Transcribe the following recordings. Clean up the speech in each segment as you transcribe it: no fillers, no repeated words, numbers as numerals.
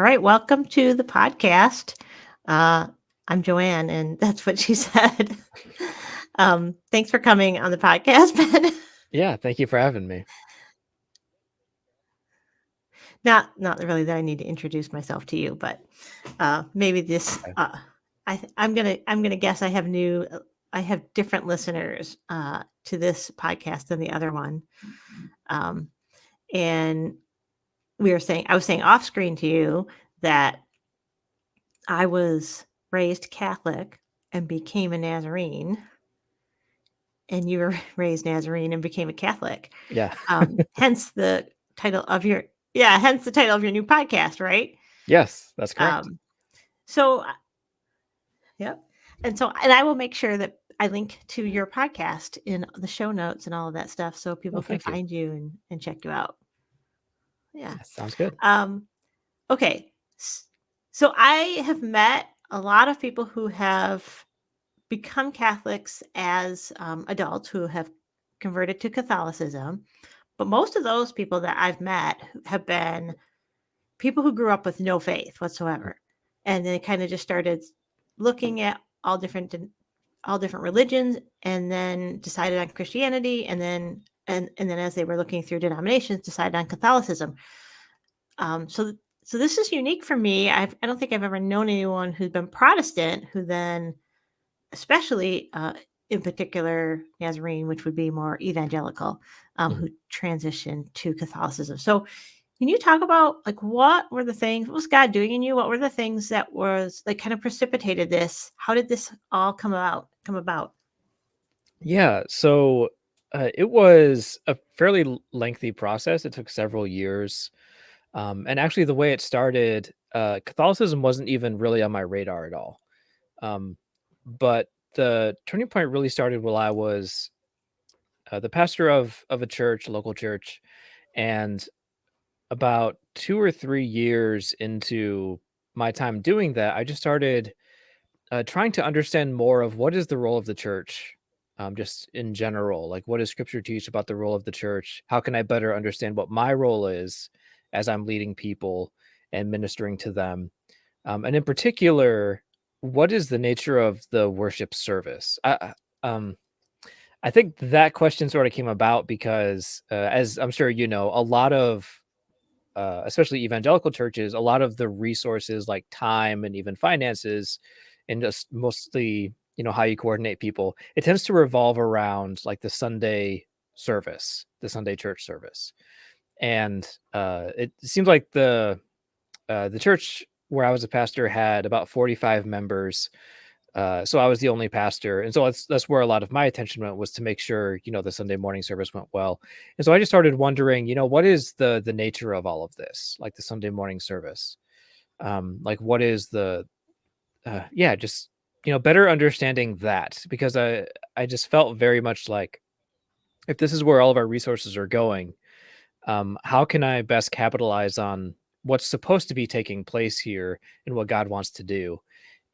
right, welcome to the podcast. I'm Joanne, and that's what she said. Thanks for coming on the podcast, Ben. Yeah, thank you for having me. Not really that I need to introduce myself to you, but maybe this. Okay. I'm gonna guess I have different listeners to this podcast than the other one, um, and I was saying off screen to you that I was raised Catholic and became a Nazarene, and you were raised Nazarene and became a Catholic. Yeah. Hence the title of your new podcast, right? Yes, that's correct. Um, so yep. And I will make sure that I link to your podcast in the show notes and all of that stuff so people Well, can thank you. find you and check you out. Yeah. That sounds good. Um, okay. So I have met a lot of people who have become Catholics as adults who have converted to Catholicism. But most of those people that I've met have been people who grew up with no faith whatsoever. And they kind of just started looking at all different religions and then decided on Christianity and then as they were looking through denominations decided on Catholicism. So this is unique for me. I don't think I've ever known anyone who's been Protestant who then especially in particular Nazarene, which would be more evangelical, Mhm. who transitioned to Catholicism. So, can you talk about like what was God doing in you? What were the things that was like kind of precipitated this? How did this all come about? Yeah, so it was a fairly lengthy process. It took several years. And actually, the way it started, Catholicism wasn't even really on my radar at all. Um, but the turning point really started while I was the pastor of a church, a local church, and about 2 or 3 years into my time doing that, I just started trying to understand more of what is the role of the church, just in general. Like, what does Scripture teach about the role of the church? How can I better understand what my role is as I'm leading people and ministering to them? And in particular, what is the nature of the worship service? I think that question sort of came about because, as I'm sure you know, a lot of especially evangelical churches, a lot of the resources like time and even finances, and just mostly, how you coordinate people, it tends to revolve around like the Sunday service, the Sunday church service. And it seems like the church where I was a pastor had about 45 members. So I was the only pastor, and so that's where a lot of my attention went, was to make sure the Sunday morning service went well. And so I just started wondering, what is the nature of all of this, like the Sunday morning service, like what is the yeah, just better understanding that, because I just felt very much like, if this is where all of our resources are going, how can I best capitalize on what's supposed to be taking place here and what God wants to do?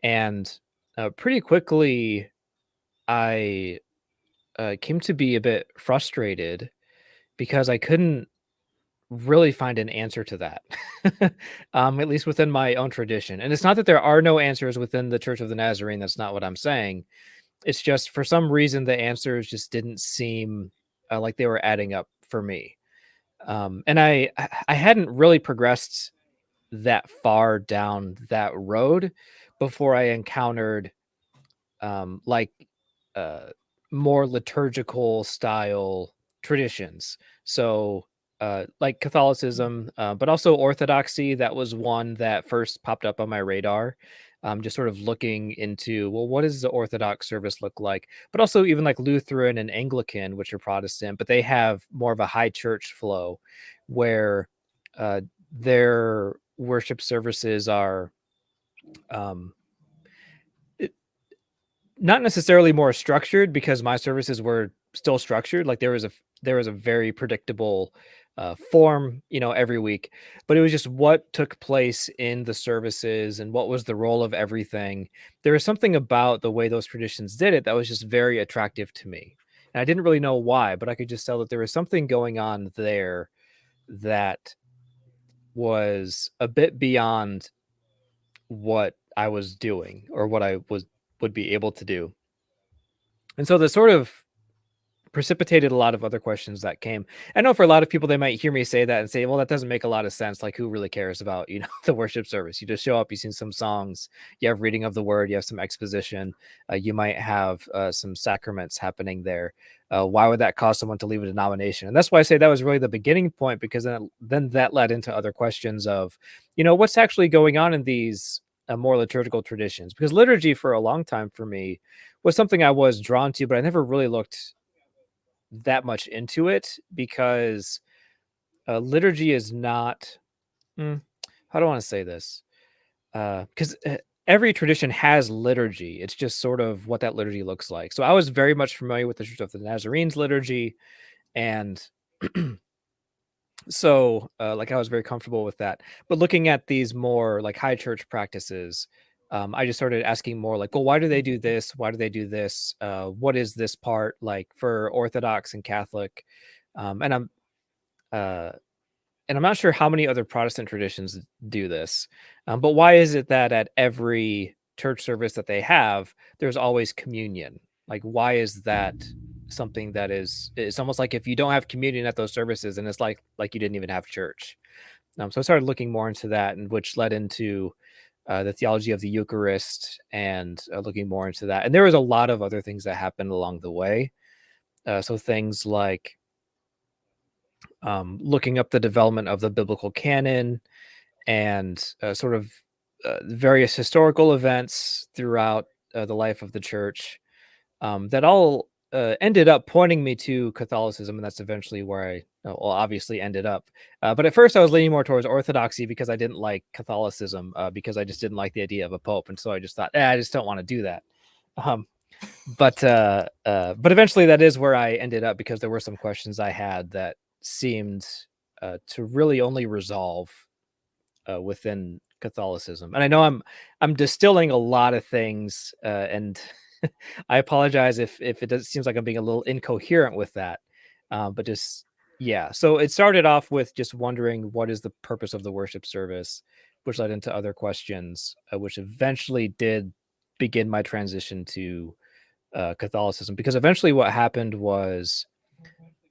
And pretty quickly, I came to be a bit frustrated because I couldn't really find an answer to that, at least within my own tradition. And it's not that there are no answers within the Church of the Nazarene. That's not what I'm saying. It's just, for some reason, the answers just didn't seem like they were adding up for me. And I hadn't really progressed that far down that road before I encountered like uh, more liturgical style traditions. So, like Catholicism, but also Orthodoxy. That was one that first popped up on my radar. Just sort of looking into, well, what does the Orthodox service look like? But also even like Lutheran and Anglican, which are Protestant, but they have more of a high church flow, where uh, their worship services are um, not necessarily more structured, because my services were still structured. Like, there was a very predictable form, every week, but it was just what took place in the services and what was the role of everything. There was something about the way those traditions did it that was just very attractive to me. And I didn't really know why, but I could just tell that there was something going on there that was a bit beyond what I was doing or what I would be able to do. And so the sort of precipitated a lot of other questions that came. I know for a lot of people, they might hear me say that and say, well, that doesn't make a lot of sense. Like, who really cares about, the worship service? You just show up, you sing some songs, you have reading of the word, you have some exposition, you might have some sacraments happening there. Why would that cause someone to leave a denomination? And that's why I say that was really the beginning point, because then that led into other questions of, what's actually going on in these more liturgical traditions? Because liturgy for a long time for me was something I was drawn to, but I never really looked that much into it because liturgy is not how do I want to say this? Because every tradition has liturgy. It's just sort of what that liturgy looks like. So I was very much familiar with the Church of the Nazarenes liturgy, and so like I was very comfortable with that. But looking at these more like high church practices, I just started asking more like, well, why do they do this? Why do they do this? What is this part like for Orthodox and Catholic? Um, and I'm uh, and I'm not sure how many other Protestant traditions do this, but why is it that at every church service that they have, there's always communion? Like, why is that something that is? It's almost like if you don't have communion at those services, and it's like you didn't even have church. So I started looking more into that, and which led into the theology of the Eucharist and looking more into that. And there was a lot of other things that happened along the way. So things like looking up the development of the biblical canon and sort of various historical events throughout the life of the church that all ended up pointing me to Catholicism, and that's eventually where I, well, obviously ended up. But at first, I was leaning more towards Orthodoxy because I didn't like Catholicism, because I just didn't like the idea of a pope, and so I just thought, I just don't want to do that. Um, but eventually, that is where I ended up because there were some questions I had that seemed to really only resolve within Catholicism. And I know I'm distilling a lot of things, and I apologize if it does seems like I'm being a little incoherent with that. But just yeah. So it started off with just wondering what is the purpose of the worship service, which led into other questions, which eventually did begin my transition to Catholicism. Because eventually, what happened was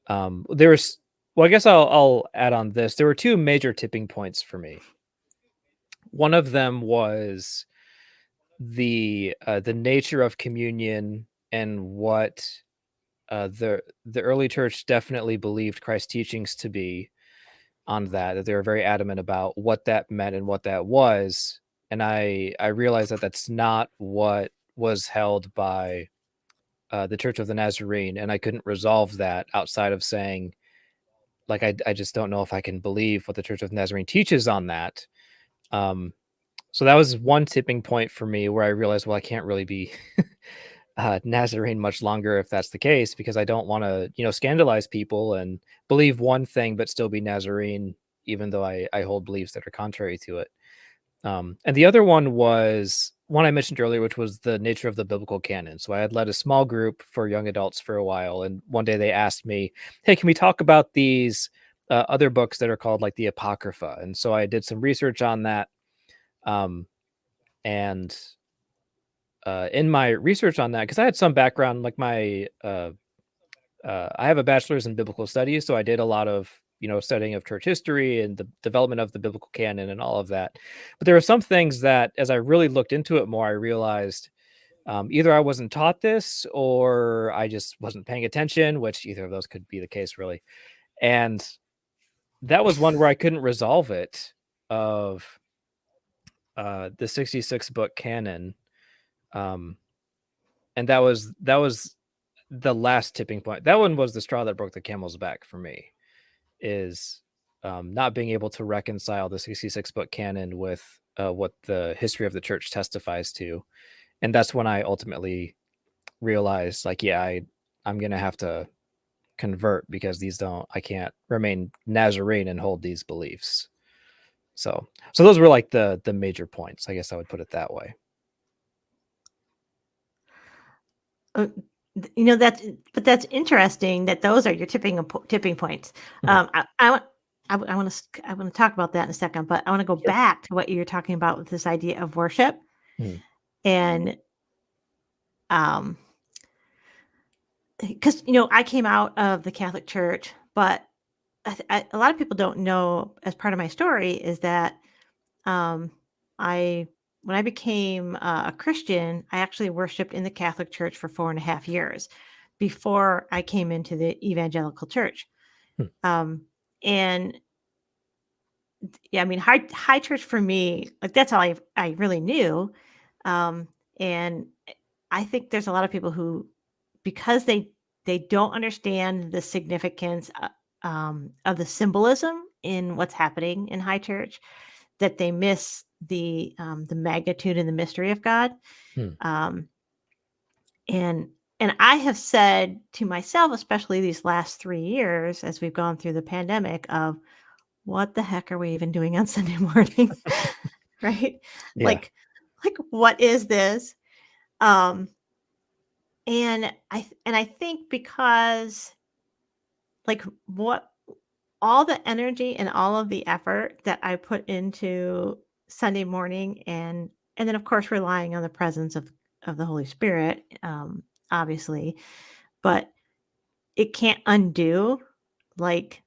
there was. Well, I guess I'll add on this. There were two major tipping points for me. One of them was the nature of communion and what the early church definitely believed Christ's teachings to be on that they were very adamant about what that meant and what that was. And I realized that that's not what was held by the Church of the Nazarene, and I couldn't resolve that outside of saying, like, I just don't know if I can believe what the Church of the Nazarene teaches on that. Um, So that was one tipping point for me where I realized, well, I can't really be Nazarene much longer if that's the case, because I don't want to, scandalize people and believe one thing but still be Nazarene, even though I hold beliefs that are contrary to it. And the other one was one I mentioned earlier, which was the nature of the biblical canon. So I had led a small group for young adults for a while, and one day they asked me, "Hey, can we talk about these other books that are called like the Apocrypha?" And so I did some research on that. Um, and in my research on that, because I had some background, like I have a bachelor's in biblical studies, so I did a lot of studying of church history and the development of the biblical canon and all of that. But there are some things that, as I really looked into it more, I realized either I wasn't taught this or I just wasn't paying attention, which either of those could be the case, really. And that was one where I couldn't resolve it of the 66 book canon. Um, and that was the last tipping point. That one was the straw that broke the camel's back for me, is not being able to reconcile the 66 book canon with what the history of the church testifies to. And that's when I ultimately realized, like, yeah, I'm gonna have to convert, because I can't remain Nazarene and hold these beliefs. So those were like the major points, I guess I would put it that way. Uh, that's interesting that those are your tipping points. Mhm. I I want to talk about that in a second, but I want to go Sure. back to what you're talking about with this idea of worship Mhm. and um because I came out of the Catholic Church, but a lot of people don't know as part of my story is that um I when I became a Christian, I actually worshiped in the Catholic Church for 4.5 years before I came into the evangelical church. Hmm. Um, and yeah, I mean, high church for me, like that's all I really knew. Um, and I think there's a lot of people who, because they don't understand the significance of the symbolism in what's happening in high church, that they miss the magnitude and the mystery of God. Hmm. Um, and and I have said to myself, especially these last 3 years, as we've gone through the pandemic, of what the heck are we even doing on Sunday morning? Right? Yeah. Like what is this? Um, and I think because like what all the energy and all of the effort that I put into Sunday morning and then of course relying on the presence of the Holy Spirit, obviously, but it can't undo like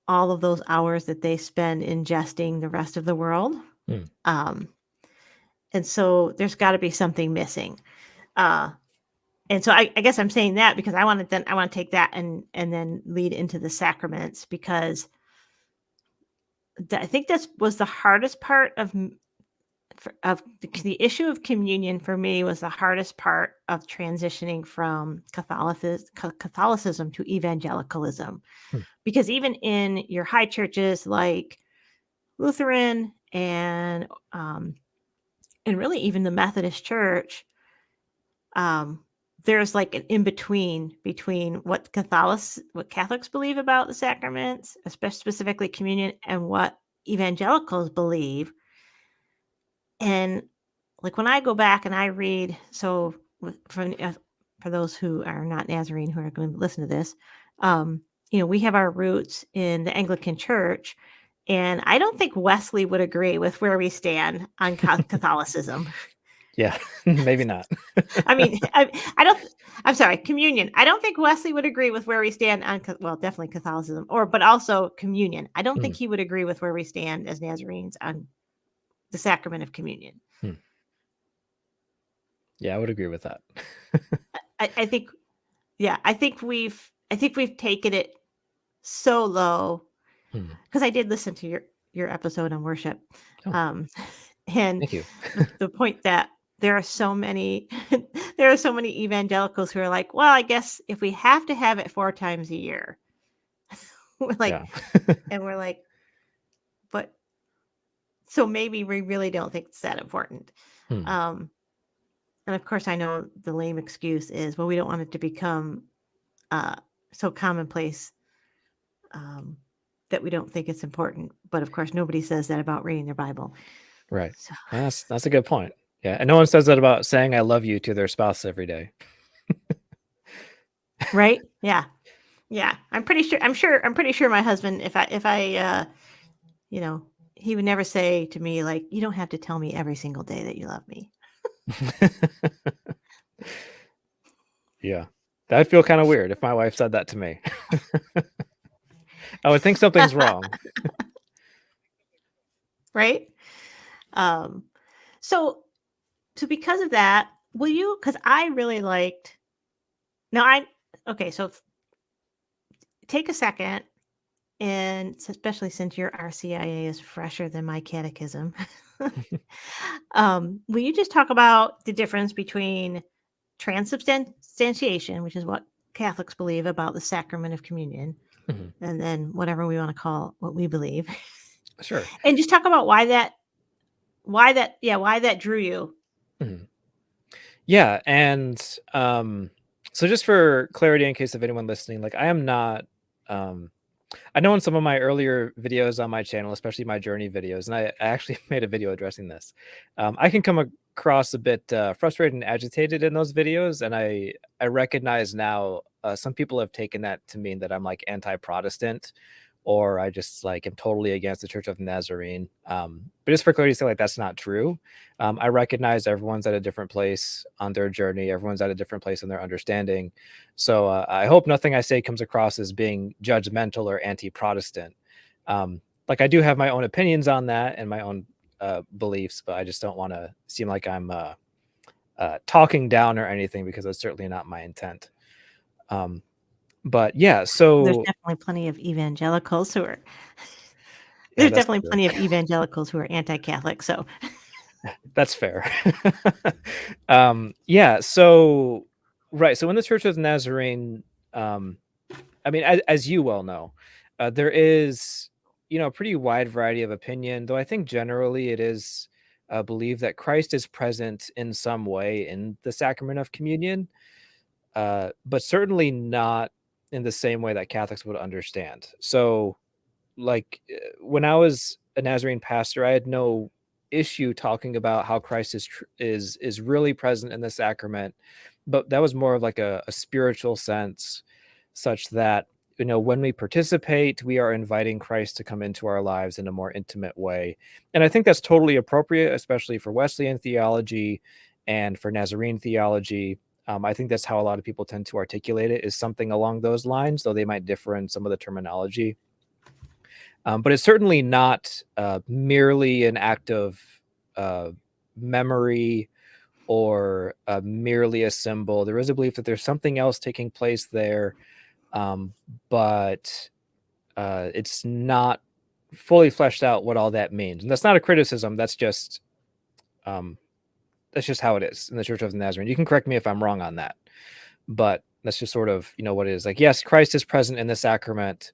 all of those hours that they spend ingesting the rest of the world. Hmm. Um, and so there's got to be something missing. Uh, and so I guess I'm saying that because I want to take that and then lead into the sacraments because I think this was the hardest part of the issue of communion for me was the hardest part of transitioning from Catholicism to evangelicalism Hmm. because even in your high churches like Lutheran um, and really even the Methodist Church, um, there's like an in between what Catholics believe about the sacraments, especially specifically communion, and what evangelicals believe. And like when I go back and I read, so for those who are not Nazarene who are going to listen to this, um, we have our roots in the Anglican Church, and I don't think Wesley would agree with where we stand on Catholicism. Yeah. Maybe not. I mean, I don't. I'm sorry, communion. I don't think Wesley would agree with where we stand on. Well, definitely Catholicism, but also communion. I don't think Hmm. he would agree with where we stand as Nazarenes on the sacrament of communion. Hmm. Yeah, I would agree with that. I think, yeah, I think we've taken it so low Hmm. because I did listen to your episode on worship, Oh, um, and thank you. the point that there are so many there are so many evangelicals who are like, well, I guess if we have to have it 4 times a year, we're like, Yeah. and we're like, but so maybe we really don't think it's that important. Hmm. Um, and of course, I know the lame excuse is, well, we don't want it to become uh, so commonplace um, that we don't think it's important. But of course, nobody says that about reading their Bible. Right. So, That's a good point. Yeah, and no one says that about saying "I love you" to their spouse every day. right? Yeah, yeah. I'm pretty sure my husband, you know, he would never say to me like, "You don't have to tell me every single day that you love me." Yeah. That'd feel kinda weird if my wife said that to me. I would think something's wrong. Right? Um, so so because of that, will you? Because I really liked. Now I okay. So take a second. And especially since your RCIA is fresher than my catechism, will you just talk about the difference between transubstantiation, which is what Catholics believe about the sacrament of communion, Mhm. and then whatever we want to call what we believe, Sure. and just talk about why that drew you. Mhm. Yeah, and, so just for clarity in case of anyone listening, like, I am not, um I know in some of my earlier videos on my channel, especially my journey videos, and I actually made a video addressing this. I can come across a bit frustrated and agitated in those videos, and I recognize now some people have taken that to mean that I'm like anti-Protestant or I just like am totally against the Church of the Nazarene. But just for clarity, say like that's not true. I recognize everyone's at a different place on their journey. Everyone's at a different place in their understanding. So I hope nothing I say comes across as being judgmental or anti-Protestant. Like I do have my own opinions on that and my own beliefs, but I just don't want to seem like I'm talking down or anything, because that's certainly not my intent. But yeah, There's so definitely plenty of evangelicals who are yeah, there's that's definitely true. plenty of evangelicals who are anti-Catholic, so That's fair. Yeah, so right, so in the Church of the Nazarene, um, I mean, as you well know, there is, a pretty wide variety of opinion, though I think generally it is believed that Christ is present in some way in the sacrament of communion, but certainly not in the same way that Catholics would understand. So, like when I was a Nazarene pastor, I had no issue talking about how Christ is really present in the sacrament, but that was more of like a spiritual sense, such that when we participate, we are inviting Christ to come into our lives in a more intimate way, and I think that's totally appropriate, especially for Wesleyan theology and for Nazarene theology. I think that's how a lot of people tend to articulate it, is something along those lines, though they might differ in some of the terminology. But it's certainly not merely an act of uh, memory or merely a symbol. There is a belief that there's something else taking place there, but it's not fully fleshed out what all that means. And that's not a criticism. Um, that's just how it is in the Church of the Nazarene. You can correct me if I'm wrong on that, but that's just sort of what it is. Like, yes, Christ is present in the sacrament.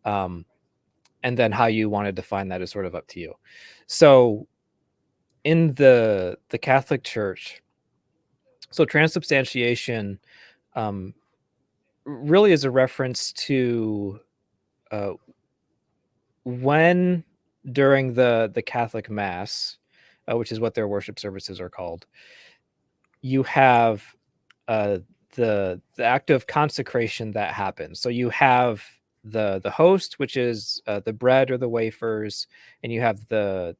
Um, and then how you want to define that is sort of up to you. So in the Catholic Church, so transubstantiation um, really is a reference to uh, when during the Catholic Mass, which is what their worship services are called, you have uh, the act of consecration that happens. So you have the host, which is the bread or the wafers, and you have the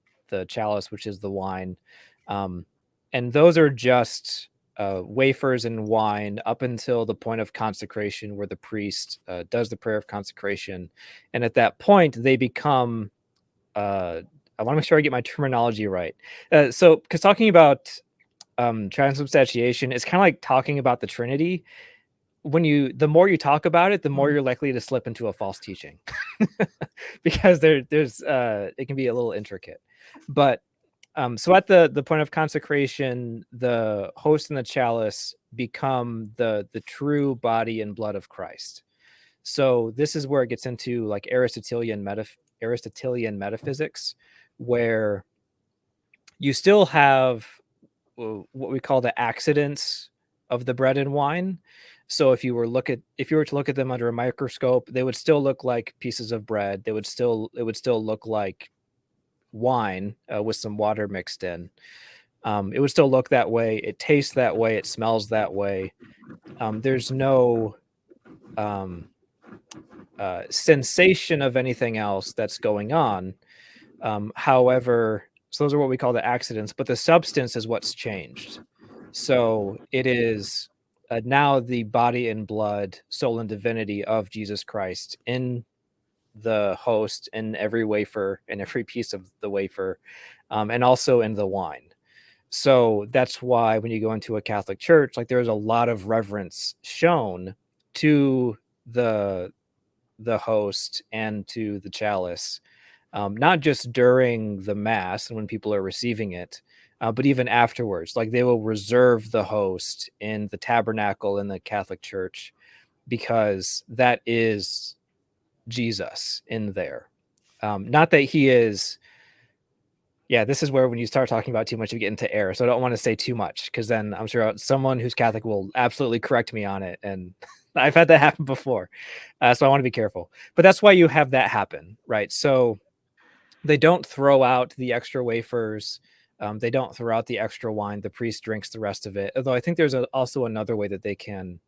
chalice, which is the wine, um, and those are just wafers and wine up until the point of consecration, where the priest does the prayer of consecration, and at that point they become. I want to make sure I get my terminology right. So, because talking about transubstantiation is kind of like talking about the Trinity. The more you talk about it, the more Mhm. you're likely to slip into a false teaching, because there's it can be a little intricate. But so at the point of consecration, the host and the chalice become the true body and blood of Christ. So this is where it gets into like Aristotelian metaphysics, where you still have what we call the accidents of the bread and wine. So if you were to look at them under a microscope, they would still look like pieces of bread. It would still look like wine with some water mixed in. It would still look that way. It tastes that way. It smells that way. There's no um, sensation of anything else that's going on. However, so those are what we call the accidents, but the substance is what's changed. So it is now the body and blood, soul and divinity of Jesus Christ in the host, in every wafer, in every piece of the wafer, and also in the wine. So that's why when you go into a Catholic church, like there's a lot of reverence shown to the the host and to the chalice, not just during the mass and when people are receiving it, but even afterwards. Like they will reserve the host in the tabernacle in the Catholic Church, because that is Jesus in there. Not that he is. Yeah, this is where when you start talking about too much, you get into error. So I don't want to say too much, because then I'm sure someone who's Catholic will absolutely correct me on it. And I've had that happen before. So I want to be careful. But that's why you have that happen, right? So they don't throw out the extra wafers. They don't throw out the extra wine. The priest drinks the rest of it. Although I think there's also another way that they can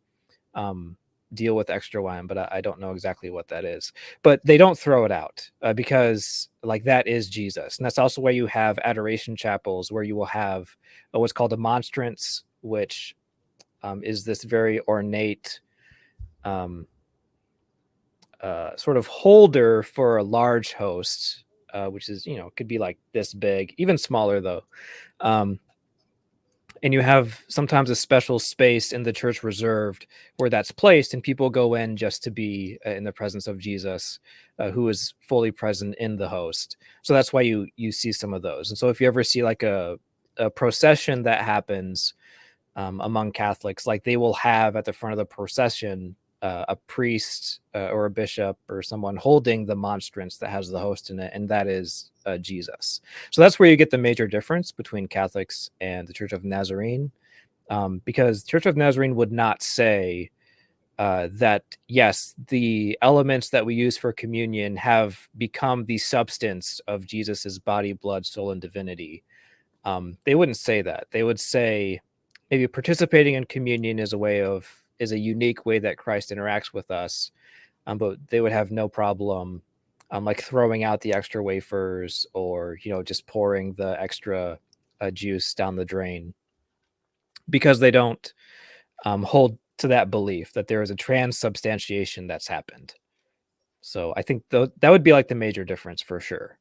deal with extra wine, but I don't know exactly what that is. But they don't throw it out because like that is Jesus, and that's also why you have adoration chapels where you will have what's called a monstrance, which is this very ornate um, sort of holder for a large host, which is could be like this big, even smaller though. Um, and you have sometimes a special space in the church reserved where that's placed, and people go in just to be in the presence of Jesus, who is fully present in the host. So that's why you see some of those. And so if you ever see like a procession that happens among Catholics, like they will have at the front of the procession a priest or a bishop or someone holding the monstrance that has the host in it, and that is Jesus. So that's where you get the major difference between Catholics and the Church of Nazarene, because Church of Nazarene would not say that yes, the elements that we use for communion have become the substance of Jesus's body, blood, soul, and divinity. They wouldn't say that. They would say maybe participating in communion is a unique way that Christ interacts with us. But they would have no problem like throwing out the extra wafers or just pouring the extra juice down the drain, because they don't hold to that belief that there is a transubstantiation that's happened. So I think that would be like the major difference for sure,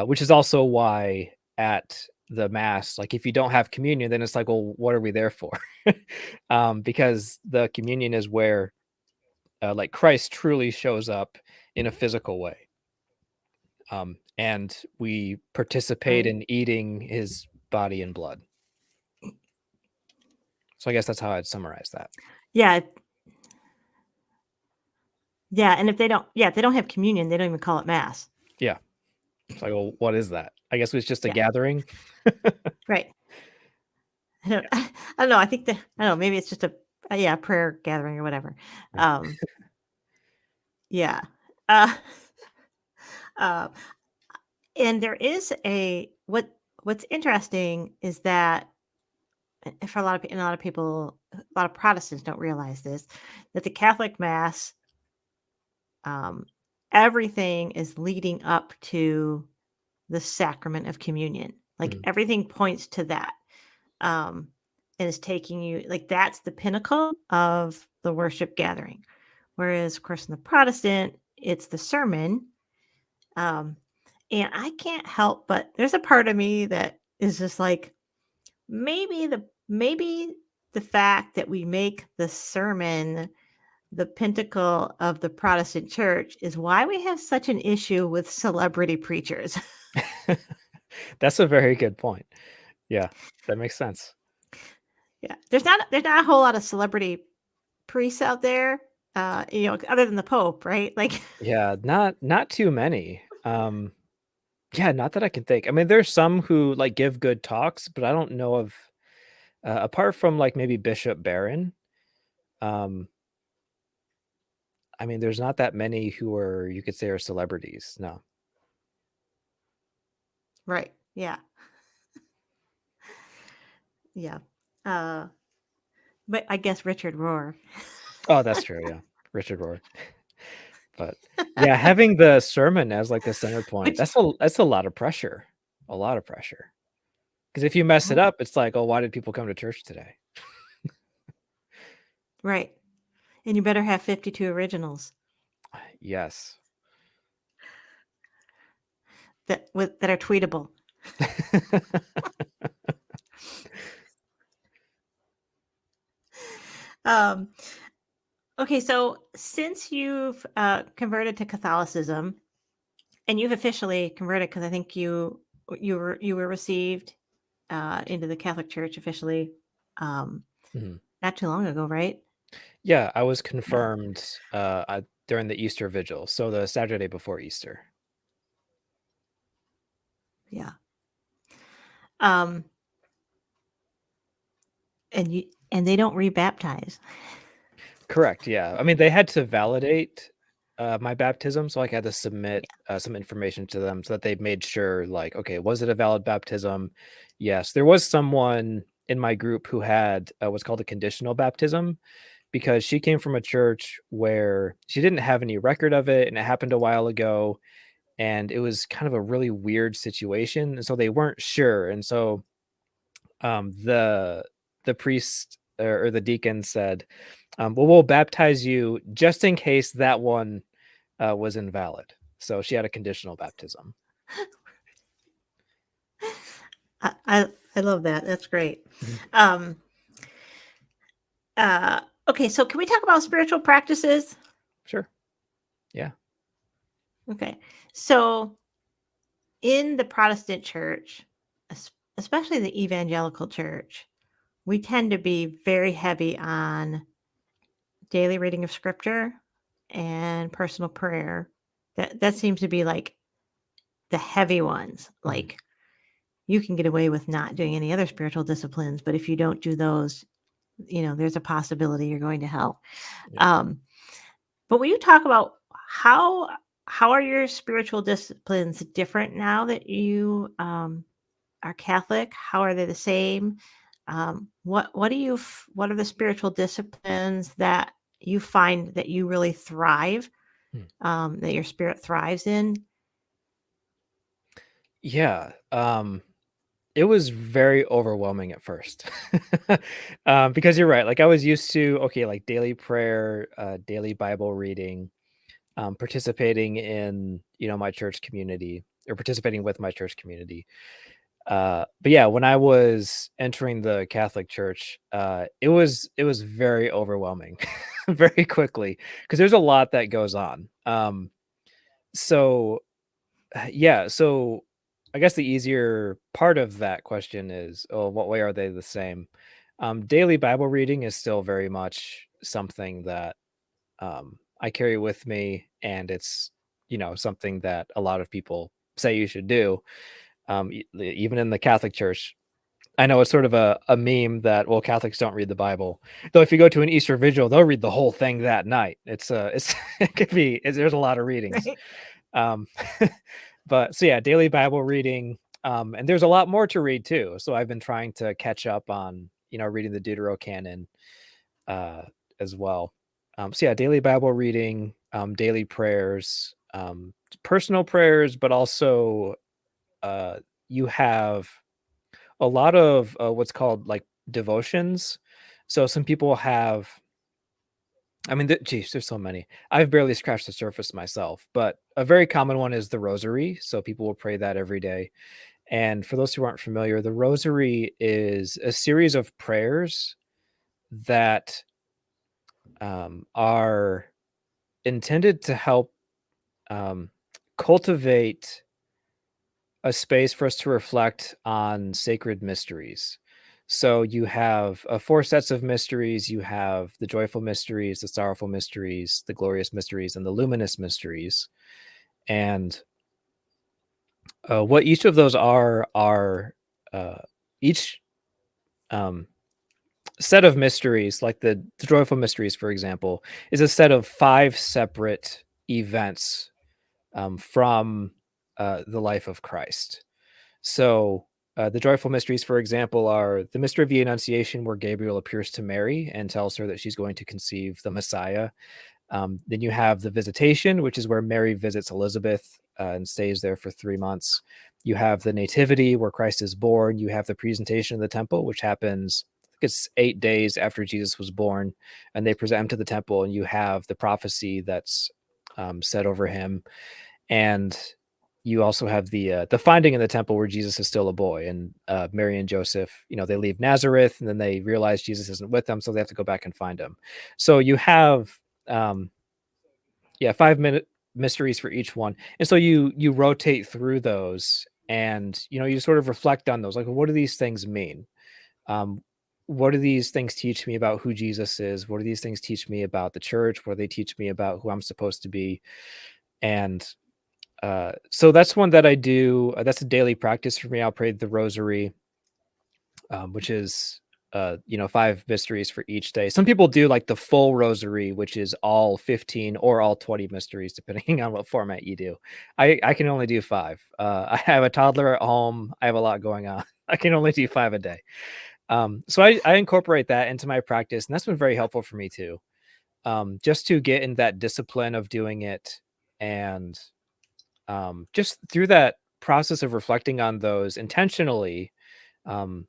which is also why at the mass, like if you don't have communion, then it's like, well, what are we there for? Because the communion is where like Christ truly shows up in a physical way, and we participate Right. in eating his body and blood. So I guess that's how I'd summarize that. Yeah. Yeah, and if they don't have communion, they don't even call it mass. Yeah, it's like, well, what is that? I guess it's just a Yeah. gathering. Right. I don't Yeah. I don't know, I think I don't know, maybe it's just a prayer gathering or whatever. Right. Um, yeah. Uh, uh, and there is what's interesting is that for a lot of people, a lot of Protestants don't realize this, that the Catholic Mass, um, everything is leading up to the sacrament of communion. Like Mhm. everything points to that. Um, and is taking you like that's the pinnacle of the worship gathering. Whereas, of course, in the Protestant, it's the sermon. Um, and I can't help but there's a part of me that is just like maybe the fact that we make the sermon the pinnacle of the Protestant church is why we have such an issue with celebrity preachers. That's a very good point. Yeah, that makes sense. Yeah, there's not a whole lot of celebrity priests out there, other than the Pope, right? Like, Yeah, not too many. Yeah, not that I can think. I mean, there's some who like give good talks, but I don't know of apart from like maybe Bishop Barron. Um, I mean, there's not that many who are you could say are celebrities. No. right? Yeah, yeah. Uh, but I guess Richard Rohr. Oh, that's true. Yeah, Richard Rohr. But yeah, having the sermon as like the center point, Which that's a lot of pressure. A lot of pressure. Because if you mess it right, up, it's like, oh, why did people come to church today? right, and you better have 52 originals Yes. that are tweetable. Um, okay, so since you've converted to Catholicism, and you've officially converted because I think you were received into the Catholic Church officially um, Mhm. not too long ago, right? Yeah, I was Yeah, confirmed during the Easter Vigil, so the Saturday before Easter. yeah. Um, and they don't rebaptize. Correct. Yeah. I mean, they had to validate my baptism, so like I had to submit some information to them so that they made sure, like, okay, was it a valid baptism? Yes, there was someone in my group who had what's called a conditional baptism, because she came from a church where she didn't have any record of it, and it happened a while ago, and it was kind of a really weird situation, and so they weren't sure, and so the priest or the deacon said, "Well, we'll baptize you just in case that one was invalid." So she had a conditional baptism. I love that. That's great. Mhm. Um, okay, so can we talk about spiritual practices? Sure. Yeah. Okay, so in the Protestant church, especially the evangelical church, we tend to be very heavy on daily reading of scripture and personal prayer. That seems to be like the heavy ones. Mhm. Like you can get away with not doing any other spiritual disciplines, but if you don't do those, there's a possibility you're going to hell. Yeah. Um, but when you talk about how are your spiritual disciplines different now that you are Catholic? How are they the same? What are the spiritual disciplines that you find that you really thrive, Hmm. that your spirit thrives in? Yeah. It was very overwhelming at first. Because you're right. Like I was used to, okay, like daily prayer, daily Bible reading, participating in, my church community or participating with my church community. But yeah, when I was entering the Catholic Church, it was very overwhelming very quickly because there's a lot that goes on. So yeah, so I guess the easier part of that question is, oh, what way are they the same? Daily Bible reading is still very much something that I carry with me, and it's something that a lot of people say you should do. Even in the Catholic Church, I know it's sort of a meme that, well, Catholics don't read the Bible. Though if you go to an Easter vigil, they'll read the whole thing that night. It's it could be there's a lot of readings. Right. Um, but so yeah, daily Bible reading, and there's a lot more to read too. So I've been trying to catch up on reading the Deuterocanon uh, as well. So yeah, daily Bible reading, daily prayers, personal prayers, but also uh, you have a lot of what's called like devotions. So some people have, I mean, geez, there's so many. I've barely scratched the surface myself, but a very common one is the rosary. So people will pray that every day. And for those who aren't familiar, the rosary is a series of prayers that are intended to help um, cultivate a space for us to reflect on sacred mysteries. So you have four sets of mysteries. You have the joyful mysteries, the sorrowful mysteries, the glorious mysteries, and the luminous mysteries. And what each of those are each um, set of mysteries, like the joyful mysteries, for example, is a set of five separate events from the life of Christ. So, the joyful mysteries, for example, are the mystery of the Annunciation, where Gabriel appears to Mary and tells her that she's going to conceive the Messiah. Then you have the Visitation, which is where Mary visits Elizabeth and stays there for 3 months. You have the Nativity, where Christ is born. You have the Presentation of the Temple, which happens, I think it's 8 days after Jesus was born, and they present him to the temple, and you have the prophecy that's said over him. And you also have the finding in the temple where Jesus is still a boy, and Mary and Joseph, they leave Nazareth, and then they realize Jesus isn't with them, so they have to go back and find him. So you have, um, yeah, 5 minute mysteries for each one, and so you rotate through those, and you sort of reflect on those, like, what do these things mean? Um, what do these things teach me about who Jesus is? What do these things teach me about the church? What do they teach me about who I'm supposed to be? And so that's one that I do. That's a daily practice for me. I'll pray the rosary, which is, 5 mysteries for each day. Some people do like the full rosary, which is all 15 or all 20 mysteries, depending on what format you do. I can only do five. I have a toddler at home. I have a lot going on. I can only do five a day. So I incorporate that into my practice, and that's been very helpful for me too. Just to get in that discipline of doing it, and just through that process of reflecting on those intentionally, um,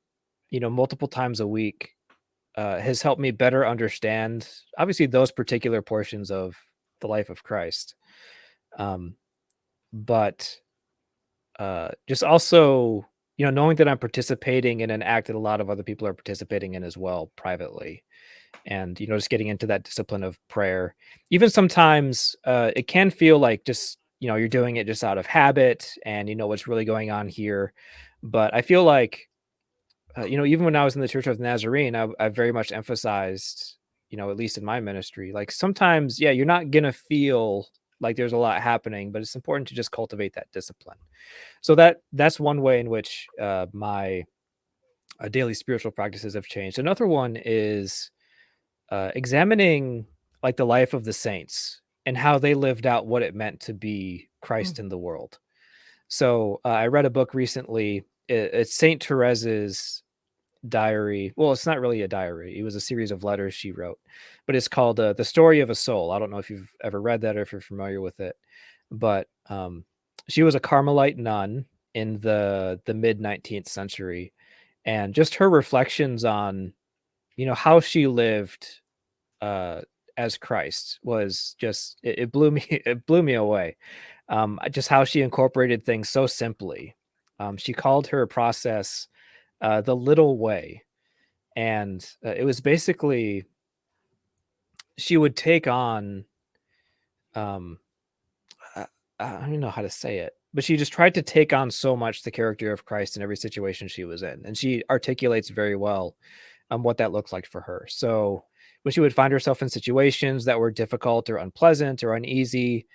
multiple times a week, has helped me better understand, obviously, those particular portions of the life of Christ. Um, but just also, knowing that I'm participating in an act that a lot of other people are participating in as well privately, and just getting into that discipline of prayer. Even sometimes it can feel like just you're doing it just out of habit, and what's really going on here. But I feel like even when I was in the Church of the Nazarene, I very much emphasized, at least in my ministry, like sometimes, yeah, you're not gonna feel like there's a lot happening, but it's important to just cultivate that discipline. So that's one way in which my daily spiritual practices have changed. Another one is examining like the life of the saints and how they lived out what it meant to be Mm, Christ in the world. So I read a book recently. It's Saint Therese's diary. Well, it's not really a diary. It was a series of letters she wrote, but it's called "The Story of a Soul." I don't know if you've ever read that or if you're familiar with it, but she was a Carmelite nun in the mid 19th century, and just her reflections on how she lived uh, as Christ was just it blew me it blew me away. Just how she incorporated things so simply. She called her process the little way, and it was basically she would take on um, uh, I don't even know how to say it, but she just tried to take on so much the character of Christ in every situation she was in, and she articulates very well what that looked like for her. So when she would find herself in situations that were difficult or unpleasant or uneasy,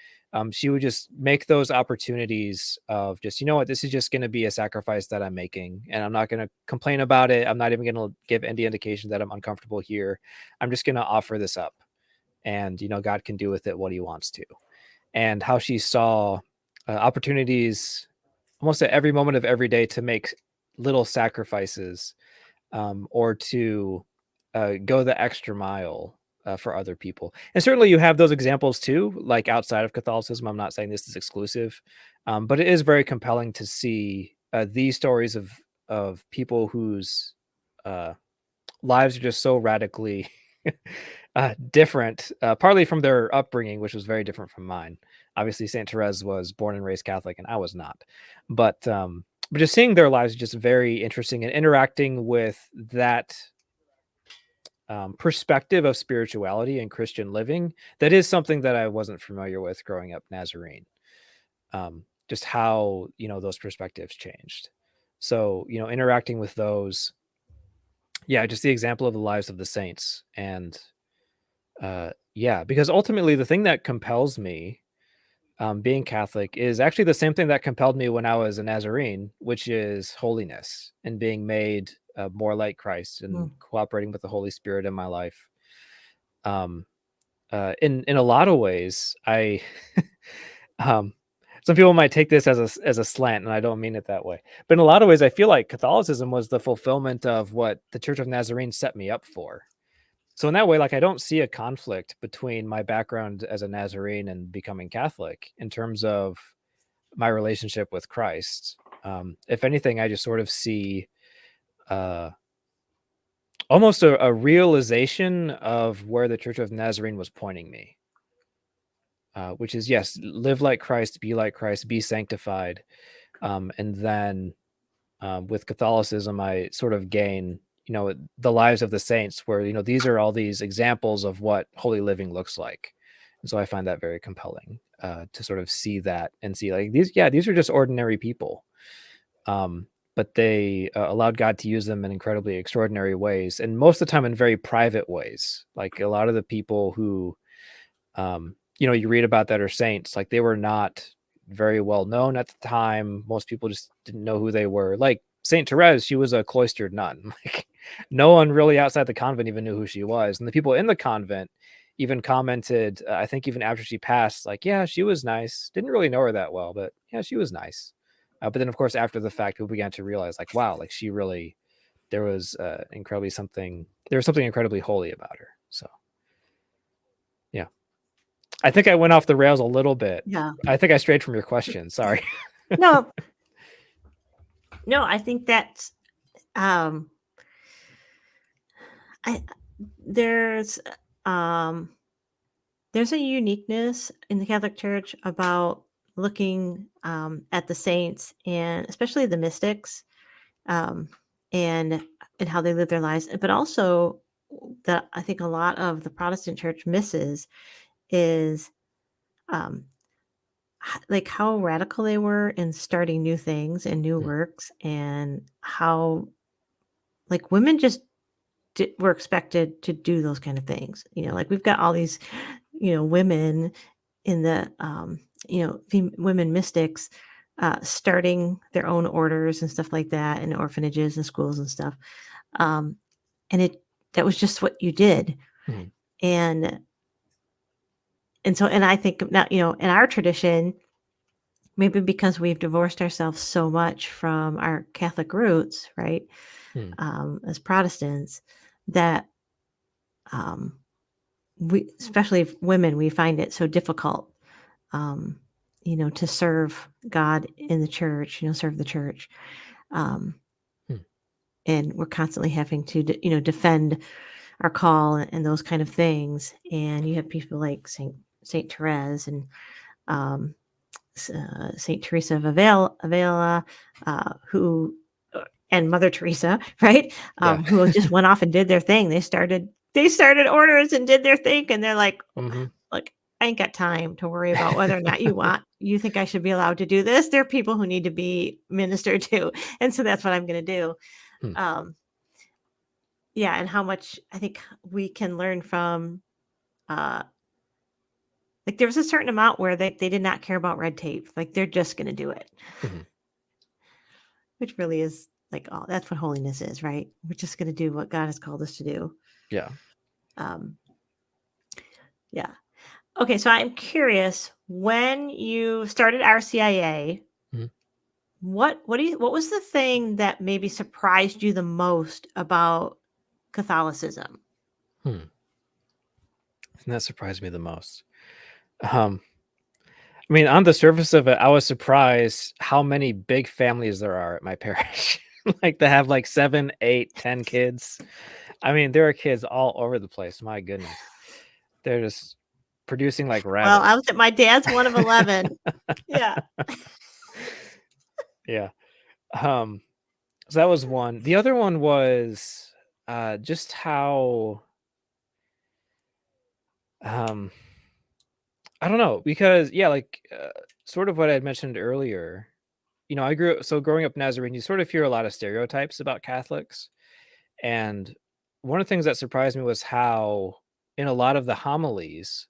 she would just make those opportunities of just, what, this is just going to be a sacrifice that I'm making, and I'm not going to complain about it. I'm not even going to give any indication that I'm uncomfortable here. I'm just going to offer this up, and God can do with it what He wants to. And how she saw opportunities almost at every moment of every day to make little sacrifices, or to go the extra mile for other people. And certainly you have those examples too, like outside of Catholicism. I'm not saying this is exclusive, but it is very compelling to see these stories of people whose uh, lives are just so radically different, partly from their upbringing, which was very different from mine. Obviously, Saint Therese was born and raised Catholic, and I was not. But just seeing their lives is just very interesting, and interacting with that perspective of spirituality and Christian living. That is something that I wasn't familiar with growing up Nazarene. Just how those perspectives changed. So interacting with those, yeah, just the example of the lives of the saints, and yeah, because ultimately the thing that compels me, being Catholic, is actually the same thing that compelled me when I was a Nazarene, which is holiness and being made more like Christ and mm. cooperating with the Holy Spirit in my life. Um, in a lot of ways, I um, some people might take this as a slant, and I don't mean it that way. But in a lot of ways, I feel like Catholicism was the fulfillment of what the Church of Nazarene set me up for. So in that way, like, I don't see a conflict between my background as a Nazarene and becoming Catholic in terms of my relationship with Christ. If anything, I just sort of see uh, almost a realization of where the Church of Nazarene was pointing me, which is, yes, live like Christ, be sanctified. And then with Catholicism, I sort of gain, the lives of the saints, where, these are all these examples of what holy living looks like. And so I find that very compelling, to sort of see that and see, like, these are just ordinary people. But they allowed God to use them in incredibly extraordinary ways, and most of the time in very private ways. Like a lot of the people who, you read about that are saints, like they were not very well known at the time. Most people just didn't know who they were. Like Saint Therese, she was a cloistered nun. Like no one really outside the convent even knew who she was. And the people in the convent even commented, I think even after she passed, like, yeah, she was nice. Didn't really know her that well, but yeah, she was nice. But then of course, after the fact, people began to realize, like, wow, like she really there was something incredibly holy about her. So yeah, I think I went off the rails a little bit. Yeah. I think I strayed from your question. Sorry. No, no, I think that's um I there's um there's a uniqueness in the Catholic Church about looking at the saints and especially the mystics, um, and and how they live their lives, but also that I think a lot of the Protestant Church misses is um, like how radical they were in starting new things and new Mm, works, and how like women just were expected to do those kind of things. mm, Like we've got all these, women in the, women mystics starting their own orders and stuff like that, and orphanages and schools and stuff. Um, and that was just what you did. mm, And and I think now, in our tradition, maybe because we've divorced ourselves so much from our Catholic roots, right? mm, As Protestants, that um, we, especially women, we find it so difficult, um, to serve God in the church, serve the church. Um, mm. and we're constantly having to, defend our call and those kind of things. And you have people like Saint Therese and um, Saint Teresa of Avila, who and Mother Teresa, right? Yeah. Who just went off and did their thing. They started orders and did their thing, and they're Hmm. like, I ain't got time to worry about whether or not you think I should be allowed to do this. There are people who need to be ministered to, and so that's what I'm going to do. Hmm, Um, yeah, and how much I think we can learn from. Uh, like there was a certain amount where they did not care about red tape. Like they're just going to do it, hmm. which really is like, oh, that's what holiness is, right? We're just going to do what God has called us to do. Yeah. Um, yeah. Okay, so I'm curious, when you started RCIA, Hmm, what was the thing that maybe surprised you the most about Catholicism? hmm. And that surprised me the most. Um, I mean, on the surface of it, I was surprised how many big families there are at my parish. Like they have like 7, 8, 10 kids. I mean, there are kids all over the place. My goodness. They're just producing like Well, rabbits. I was at my dad's one of 11. Yeah. Yeah. Um, so that was one. The other one was just how um I don't know, because yeah, like sort of what I had mentioned earlier. Growing up Nazarene, you sort of hear a lot of stereotypes about Catholics. And one of the things that surprised me was how in a lot of the homilies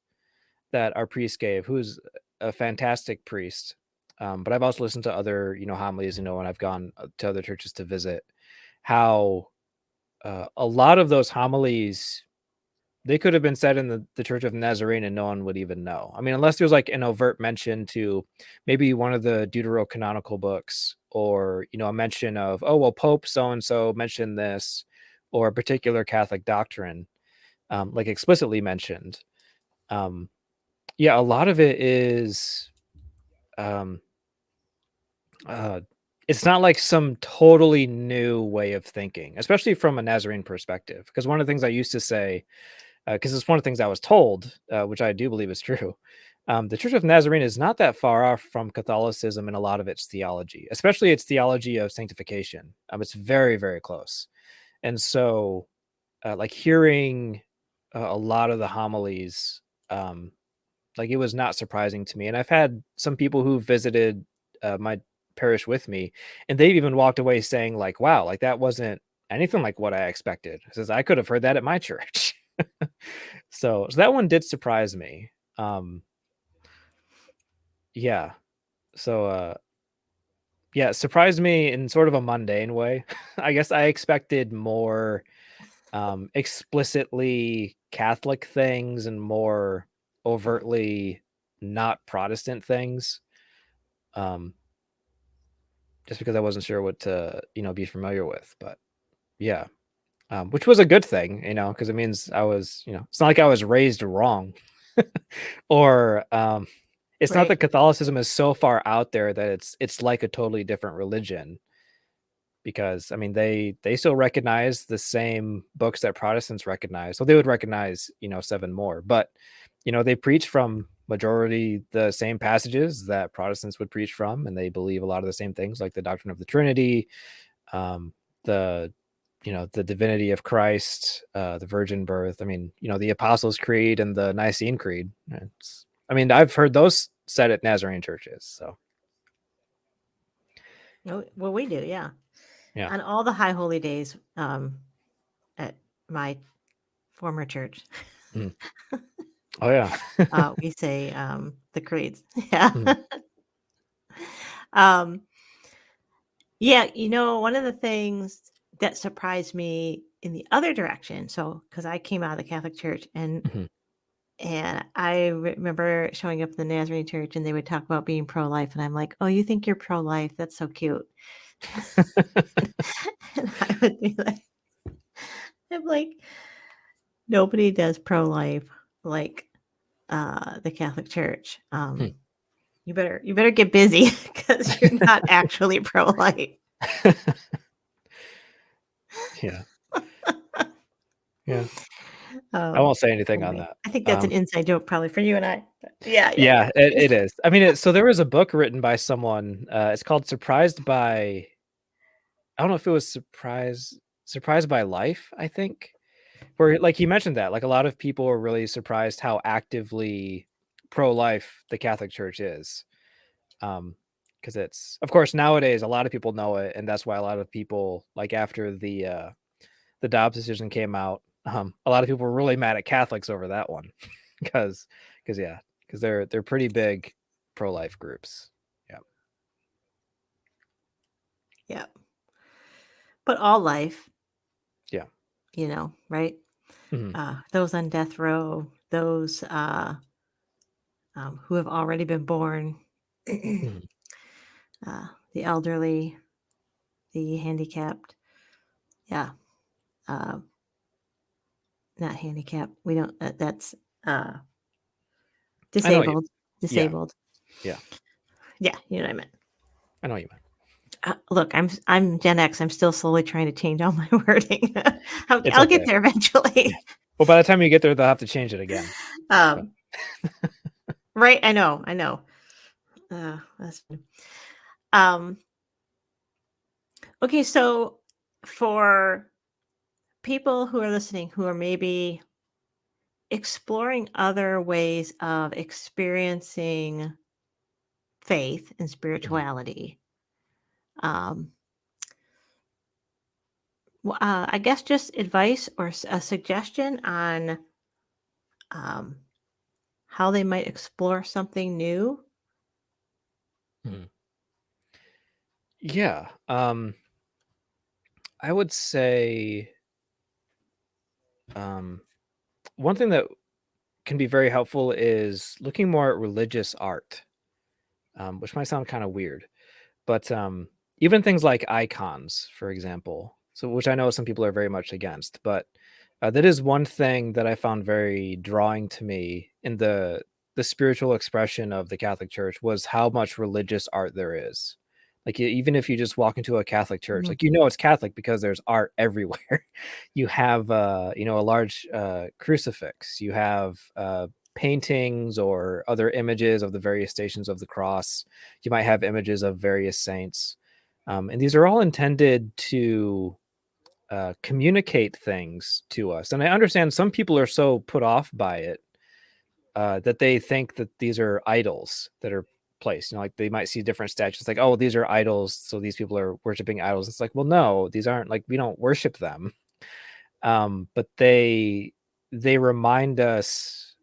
that our priest gave, who's a fantastic priest, but I've also listened to other, homilies, and I've gone to other churches to visit, how a lot of those homilies, they could have been said in the Church of Nazarene and no one would even know. I mean, unless there's like an overt mention to maybe one of the deuterocanonical books, or, a mention of, oh, well, Pope so and so mentioned this, or a particular Catholic doctrine, like explicitly mentioned. Um, yeah, a lot of it is, um, uh, it's not like some totally new way of thinking, especially from a Nazarene perspective. Because one of the things I used to say, because it's one of the things I was told, which I do believe is true. The Church of Nazarene is not that far off from Catholicism in a lot of its theology, especially its theology of sanctification. It's very, very close. And so, like hearing a lot of the homilies, um, like it was not surprising to me. And I've had some people who visited my parish with me, and they've even walked away saying, like, "Wow, like that wasn't anything like what I expected." Says I could have heard that at my church. So that one did surprise me. Yeah. So, yeah, it surprised me in sort of a mundane way. I guess I expected more, explicitly Catholic things and more overtly not Protestant things, um, just because I wasn't sure what to, be familiar with, but Yeah. Which was a good thing, because it means I was, it's not like I was raised wrong. Or it's not Right. that Catholicism is so far out there that it's like a totally different religion, because I mean they still recognize the same books that Protestants recognize. So they would recognize, seven more, but they preach from majority the same passages that Protestants would preach from, and they believe a lot of the same things, like the doctrine of the Trinity, um, the the divinity of Christ, the virgin birth. I mean, the Apostles' Creed and the Nicene Creed. I mean, I've heard those said at Nazarene churches. So Oh, well, we do, yeah. yeah. On all the high holy days, at my former church, Mm. Oh yeah. we say the creeds. Yeah. Mm, um, yeah, one of the things that surprised me in the other direction, so because I came out of the Catholic Church, and mhm. I remember showing up in the Nazarene Church, and they would talk about being pro-life, and I'm like, "Oh, you think you're pro-life? That's so cute." And I would be like, I'm like, nobody does pro-life like the Catholic Church. Hmm. You better get busy because you're not actually pro-life. Yeah. Yeah. I Um, won't say anything on anyway, that. I think that's an inside joke probably for you and I. But yeah, yeah, Yeah, yeah. it is. I mean, so there was a book written by someone. It's called "Surprised by." I don't know if it was "Surprised by Life." I think, where like he mentioned that like a lot of people are really surprised how actively pro-life the Catholic Church is. Because it's, of course, nowadays a lot of people know it, and that's why a lot of people, like after the Dobbs decision came out, a lot of people were really mad at Catholics over that one, because yeah, because they're pretty big pro-life groups. Yeah. Yeah. But all life, Yeah. right? Mhm. Those on death row, those who have already been born, Mhm. the elderly, the handicapped. Yeah. Uh, Not handicapped. We don't, that's uh, I know what you. disabled. Yeah. Disabled. Yeah. Yeah, you know what I meant. I know what you meant. Look, I'm Gen X. I'm still slowly trying to change all my wording. It's I'll get okay. there Yeah. eventually. Well, by the time you get there, they'll have to change it again. But um, right? I know. I know. That's fine. Um, okay, so for people who are listening who are maybe exploring other ways of experiencing faith and mhm. spirituality, um, I guess just advice or a suggestion on um, how they might explore something new. Mhm. Yeah. I would say um, one thing that can be very helpful is looking more at religious art, which might sound kind of weird, but even things like icons, for example, so which I know some people are very much against, but that is one thing that I found very drawing to me in the spiritual expression of the Catholic Church, was how much religious art there is. Like even if you just walk into a Catholic church, Mhm. like it's Catholic because there's art everywhere. You have a large crucifix. You have paintings or other images of the various stations of the cross. You might have images of various saints. And these are all intended to communicate things to us. And I understand some people are so put off by it that they think that these are idols that are placed. Like they might see different statues, like, oh, these are idols, so these people are worshiping idols. It's like, well, no, these aren't. Like, we don't worship them. But they remind us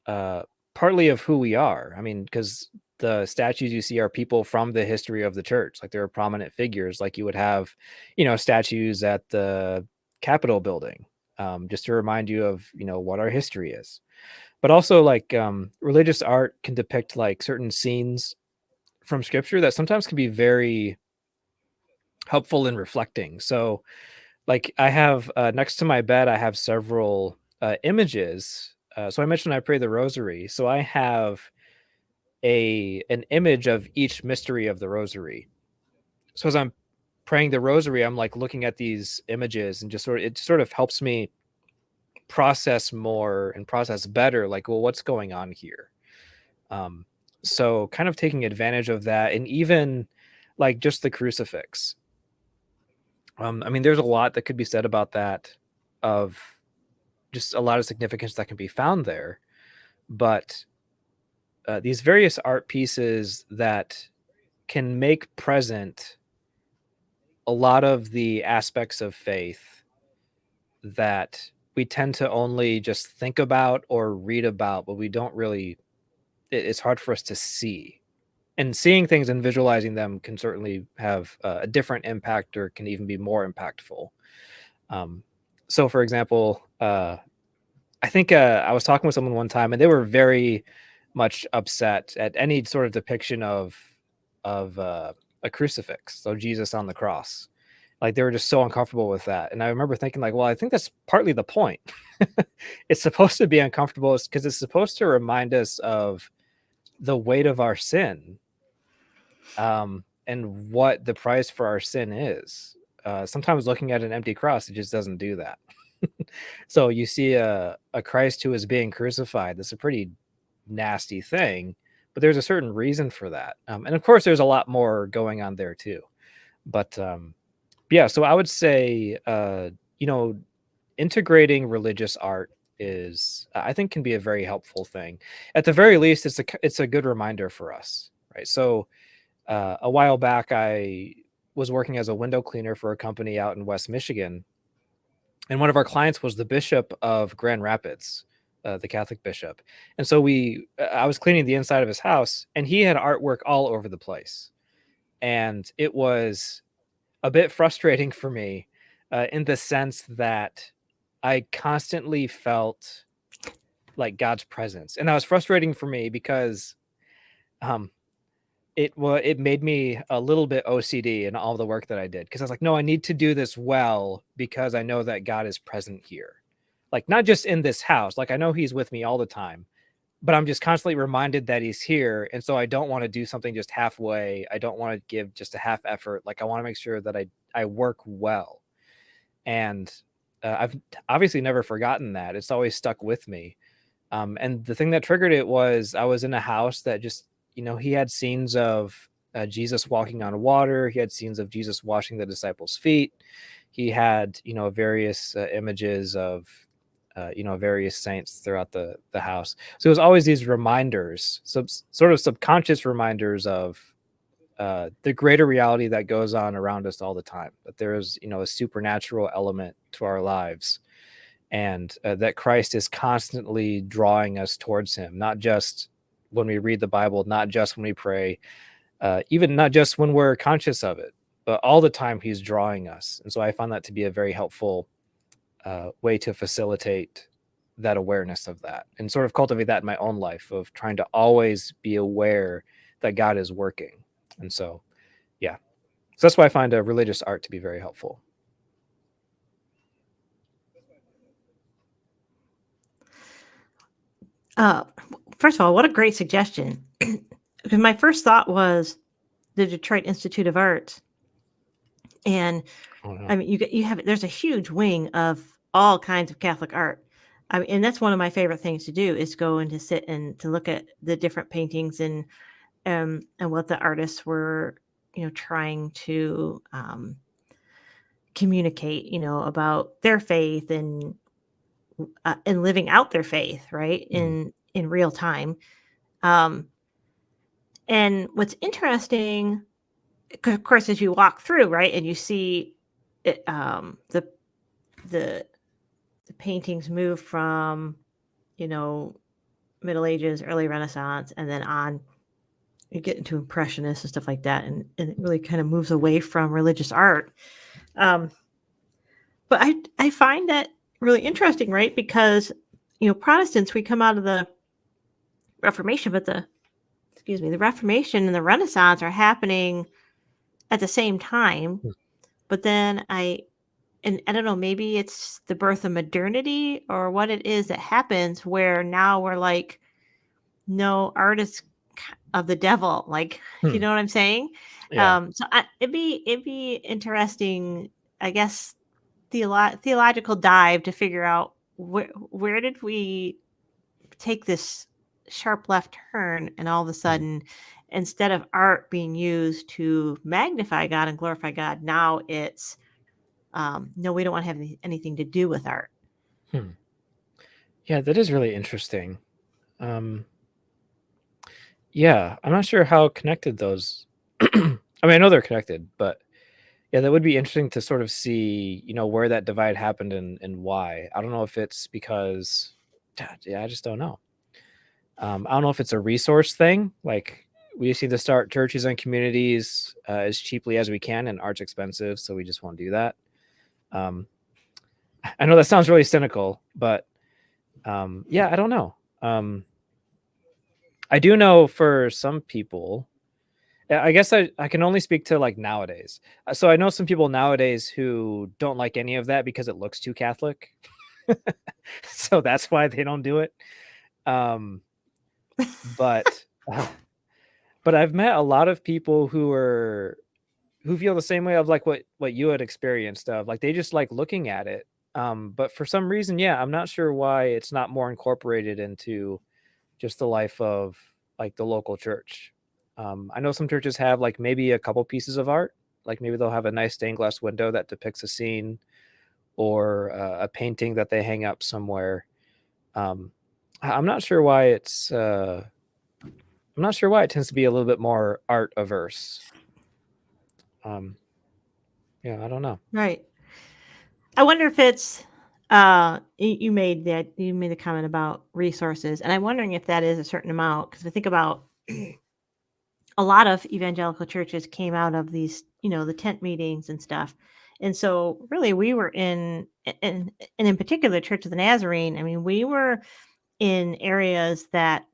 uh, partly of who we are. I mean, because the statues you see are people from the history of the church. Like, there are prominent figures, like you would have, statues at the Capitol building, just to remind you of, what our history is. But also, like, religious art can depict like certain scenes from scripture that sometimes can be very helpful in reflecting. So, Like, I have, next to my bed, I have several, images. So I mentioned I pray the rosary, so I have an image of each mystery of the rosary. So as I'm praying the rosary, I'm, like, looking at these images and just it sort of helps me process more and process better, like, well, what's going on here? Um, so kind of taking advantage of that, and even, like, just the crucifix. I mean, there's a lot that could be said about that, of just a lot of significance that can be found there. But these various art pieces that can make present a lot of the aspects of faith that we tend to only just think about or read about, but we don't really, it's hard for us to see. And seeing things and visualizing them can certainly have a different impact, or can even be more impactful. Um, so, for example, I think I was talking with someone one time, and they were very much upset at any sort of depiction of a crucifix, so Jesus on the cross. Like, they were just so uncomfortable with that, and I remember thinking, like, well, I think that's partly the point. It's supposed to be uncomfortable because it's supposed to remind us of the weight of our sin, and what the price for our sin is. Sometimes looking at an empty cross, it just doesn't do that. So you see a Christ who is being crucified. That's a pretty nasty thing, but there's a certain reason for that. And of course, there's a lot more going on there too. But yeah, so I would say, you know, integrating religious art is, I think, can be a very helpful thing. At the very least, it's a good reminder for us, right? So a while back, I was working as a window cleaner for a company out in West Michigan, and one of our clients was the bishop of Grand Rapids, the Catholic bishop. And so I was cleaning the inside of his house, and he had artwork all over the place, and it was a bit frustrating for me, in the sense that I constantly felt like God's presence, and that was frustrating for me because um, it made me a little bit OCD in all the work that I did, because I was like, no, I need to do this well because I know that God is present here. Like, not just in this house, like I know he's with me all the time, but I'm just constantly reminded that he's here. And so I don't want to do something just halfway. I don't want to give just a half effort. Like, I want to make sure that I work well. And I've obviously never forgotten that. It's always stuck with me. And the thing that triggered it was I was in a house that just, he had scenes of Jesus walking on water. He had scenes of Jesus washing the disciples' feet. He had, various images of, various saints throughout the house. So it was always these reminders, sort of subconscious reminders of the greater reality that goes on around us all the time. That there is, a supernatural element to our lives, and that Christ is constantly drawing us towards him, not just when we read the Bible, not just when we pray, even not just when we're conscious of it, but all the time he's drawing us. And so I found that to be a very helpful way to facilitate that awareness of that, and sort of cultivate that in my own life, of trying to always be aware that God is working. And so, yeah, so that's why I find religious art to be very helpful. Uh, First of all, what a great suggestion. Because my first thought was the Detroit Institute of Arts, and Oh, no. I mean, you have there's a huge wing of all kinds of Catholic art. I mean, and that's one of my favorite things to do, is go and to sit and to look at the different paintings, and what the artists were, trying to communicate, about their faith, and living out their faith, right, Mm, in real time. Um, and what's interesting, 'cause of course, as you walk through, right, and you see it, the the paintings move from, you know, Middle Ages, early Renaissance, and then on, you get into Impressionists and stuff like that, and it really kind of moves away from religious art. Um, but I find that really interesting, right? Because, Protestants, we come out of the Reformation, but the Reformation and the Renaissance are happening at the same time. mm, But then I and I don't know, maybe it's the birth of modernity or what it is that happens where now we're like, no, art is of the devil. Like, you Hmm. know what I'm saying? Yeah. It'd be interesting, I guess, theological dive to figure out where did we take this sharp left turn, and all of a Hmm. sudden, instead of art being used to magnify God and glorify God, now it's no, we don't want to have anything to do with art. Hmm. Yeah, that is really interesting. Um, yeah, I'm not sure how connected those. I mean, I know they're connected, but yeah, that would be interesting to sort of see, where that divide happened and why. I don't know if it's because, yeah, I just don't know. I don't know if it's a resource thing. Like we just need to start churches and communities as cheaply as we can, and art's expensive, so we just won't do that. Um, I know that sounds really cynical, but yeah, I don't know. I do know for some people, I guess I can only speak to like nowadays. So I know some people nowadays who don't like any of that because it looks too Catholic. So that's why they don't do it. Um, but but I've met a lot of people who feel the same way of like what you had experienced of like they just like looking at it. But for some reason, yeah, I'm not sure why it's not more incorporated into just the life of like the local church. I know some churches have like maybe a couple pieces of art, like maybe they'll have a nice stained glass window that depicts a scene or a painting that they hang up somewhere. Um, I'm not sure why I'm not sure why it tends to be a little bit more art averse. Um, yeah, I don't know. Right. I wonder if it's you made the comment about resources, and I'm wondering if that is a certain amount, because I think about a lot of evangelical churches came out of these, the tent meetings and stuff. And so really we were and in particular Church of the Nazarene, I mean, we were in areas that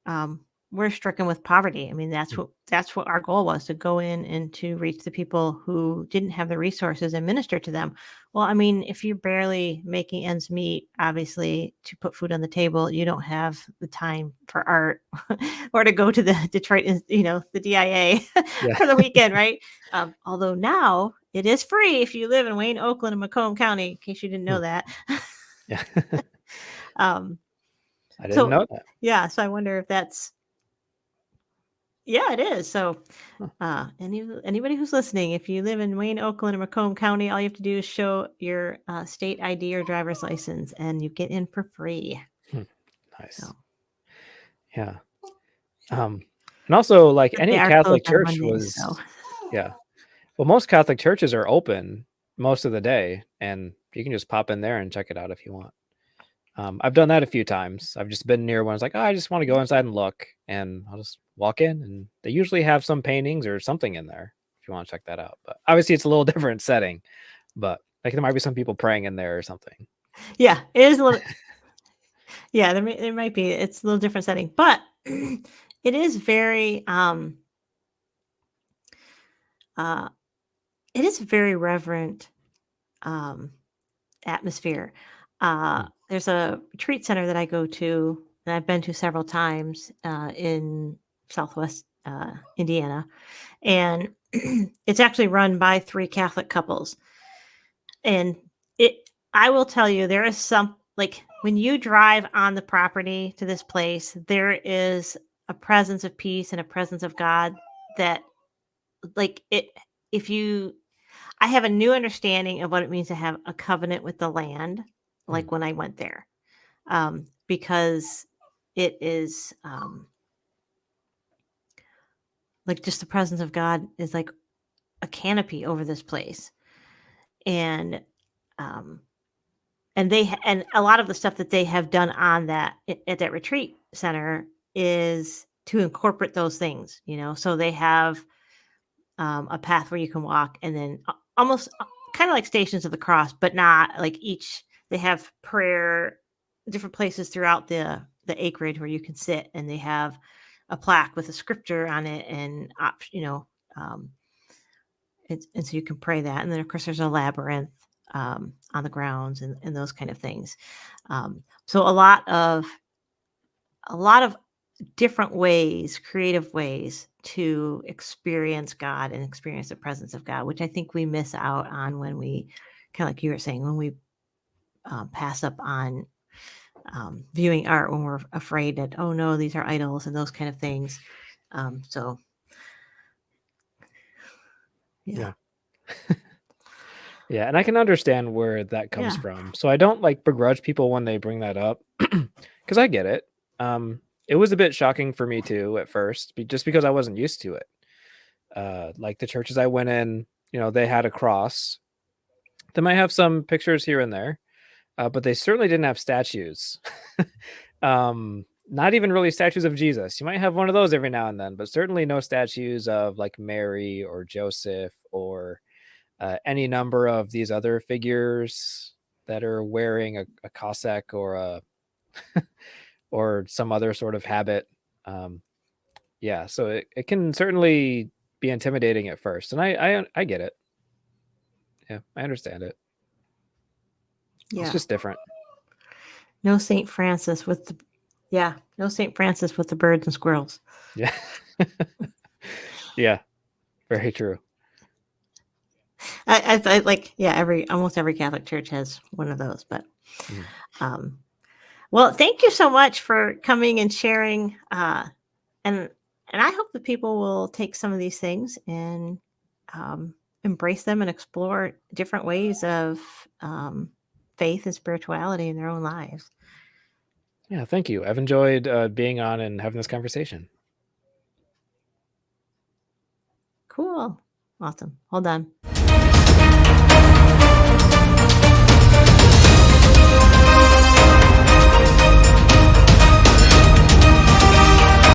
um, we're stricken with poverty. I mean, Mm, that's what our goal was, to go in and to reach the people who didn't have the resources and minister to them. Well, I mean, if you're barely making ends meet, obviously, to put food on the table, you don't have the time for art or to go to the Detroit, the DIA yeah, for the weekend, right? Although now it is free if you live in Wayne, Oakland, and Macomb County, in case you didn't know mm, that. yeah. um, I didn't so know that. yeah, so I wonder if that's yeah, it is. So, Huh. anybody who's listening, if you live in Wayne, Oakland, or Macomb County, all you have to do is show your state ID or driver's license, and you get in for free. Hmm, So, nice. Yeah. And also like but they any are closed Catholic on church Mondays. So, was, yeah. Well, most Catholic churches are open most of the day, and you can just pop in there and check it out if you want. I've done that a few times. I've just been near one. It's like, oh, I just want to go inside and look, and I'll just walk in, and they usually have some paintings or something in there if you want to check that out. But obviously, it's a little different setting. But like, there might be some people praying in there or something. yeah, it is a little. Yeah, there might be. It's a little different setting, but it is very uh it is very reverent um atmosphere. Hmm. There's a retreat center that I go to, and I've been to several times in Southwest Indiana, and it's actually run by three Catholic couples. And I will tell you, there is some like when you drive on the property to this place, there is a presence of peace and a presence of God that, like it. If you I have a new understanding of what it means to have a covenant with the land, Hmm. like when I went there, because it is like just the presence of God is like a canopy over this place, and um, and a lot of the stuff that they have done on at that retreat center is to incorporate those things, So they have a path where you can walk, and then almost kind of like Stations of the Cross, but not like each. They have prayer, different places throughout the acreage where you can sit, and they have a plaque with a scripture on it, and um, and so you can pray that, and then of course there's a labyrinth. on the grounds and those kind of things. So a lot of different ways, creative ways to experience God and experience the presence of God, which I think we miss out on when we, kind of like you were saying, when we pass up on viewing art when we're afraid that, oh no, these are idols and those kind of things. So yeah, Yeah. Yeah, and I can understand where that comes yeah, from. So I don't like begrudge people when they bring that up because I get it. It was a bit shocking for me too at first, just because I wasn't used to it. Like the churches I went in, they had a cross. They might have some pictures here and there, but they certainly didn't have statues. Not even really statues of Jesus. You might have one of those every now and then, but certainly no statues of like Mary or Joseph or any number of these other figures that are wearing a cassock or or some other sort of habit. Um, yeah, so it can certainly be intimidating at first, and I get it. Yeah, I understand it. It's yeah. just different. No Saint Francis with the, yeah, no Saint Francis with the birds and squirrels. Yeah, yeah, very true. I like, yeah, almost every Catholic church has one of those. But Mhm. um, well, thank you so much for coming and sharing. And I hope that people will take some of these things and um, embrace them and explore different ways of faith and spirituality in their own lives. Yeah, thank you. I've enjoyed being on and having this conversation. Cool. Awesome. Hold on.